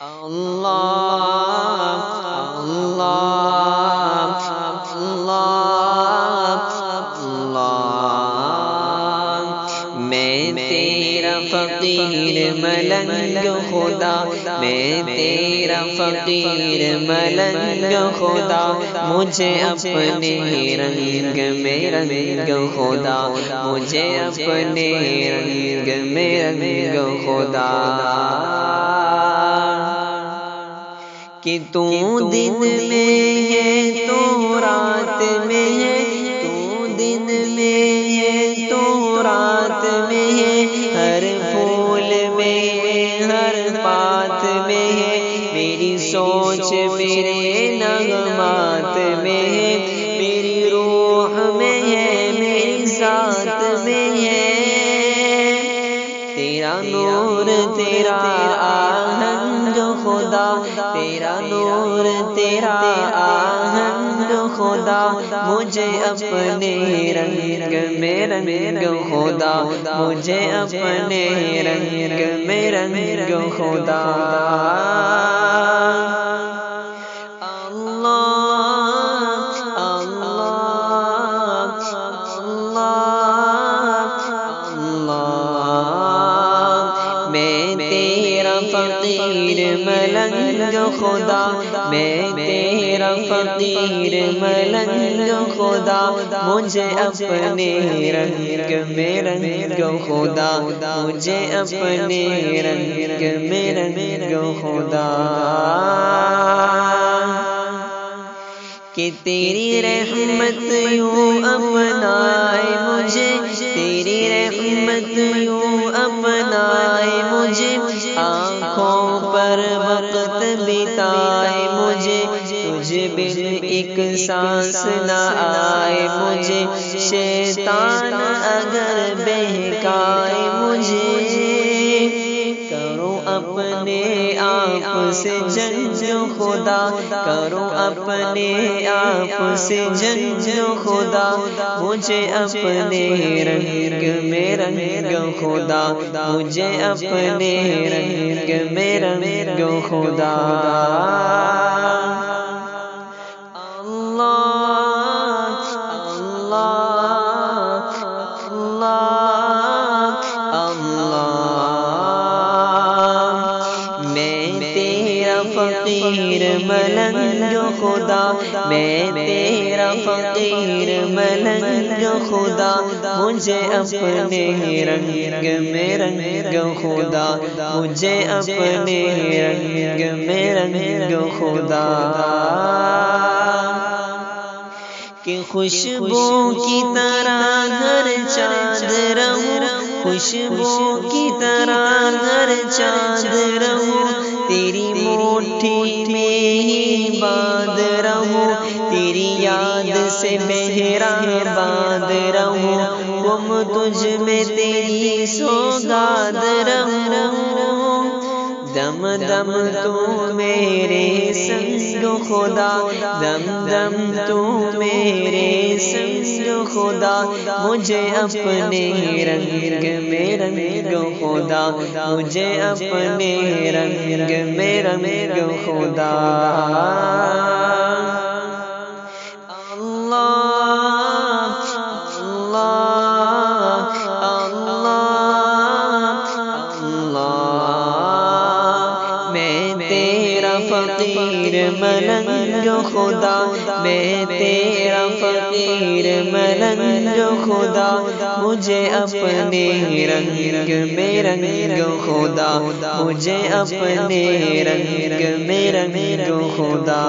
اللہ اللہ اللہ اللہ، میں تیرا فقیر ملنگ خدا، میں تیرا فقیر ملنگ خدا، مجھے اپنے رنگ میں رنگ خدا، مجھے اپنے رنگ میں رنگ خدا، کہ تو دن میں ہے تو رات میں ہے، تو دن میں ہے تو رات میں ہے، ہر پھول میں ہے ہر بات میں ہے، میری سوچ میرے نغمات میں ہے، میری روح میں ہے میری ذات میں ہے، تیرا نور تیرا آہنگ خدا، تیرا نور تیرا آہنگ خدا، مجھے اپنے رنگ میں رنگ خدا، مجھے اپنے رنگ میں رنگ خدا، فقیر ملنگ خدا، میں تیرا فقیر ملنگ خدا، مجھے اپنے رنگ میں رنگ خدا، مجھے اپنے رنگ میں رنگ خدا، کہ تیری رحمت یوں اپنائے مجھے، تیری رحمت یوں اپنائے مجھے، آنکھوں پر وقت بتائے مجھے، تجھ بن ایک سانس نہ آئے مجھے، شیطان اگر بہکائے مجھے، کرو اپنے آپ سے جنگ خدا، کرو اپنے آپ سے جنگ خدا، مجھے اپنے رنگ میں رنگ خدا، مجھے اپنے رنگ میں رنگ خدا، اللہ اللہ اللہ، میں تیرا فقیر ملنگ خدا، میں تیرا فقیر ملنگ خدا، مجھے اپنے رنگ میں رنگ خدا، مجھے اپنے رنگ میں رنگ خدا، کہ خوشبو کی طرح ہر چاند رہوں، خوشبو کی طرح ہر چاند رہوں، تیری مٹھی میں ہی باندھ رہوں، تیری یاد سے بہرا باندھ رہوں، گم تجھ میں تیری سوگند رہوں، دم دم تو میرے سنگ خدا، دم دم تو میرے سنگ خدا، مجھے اپنے رنگ میں رنگ خدا، مجھے اپنے رنگ میں رنگ خدا، اللہ اللہ اللہ، میں تیرا فقیر ملنگ خدا، میں تیرا فقیر ملنگ خدا، مجھے اپنے رنگ میں رنگ خدا، مجھے اپنے رنگ میں رنگ خدا۔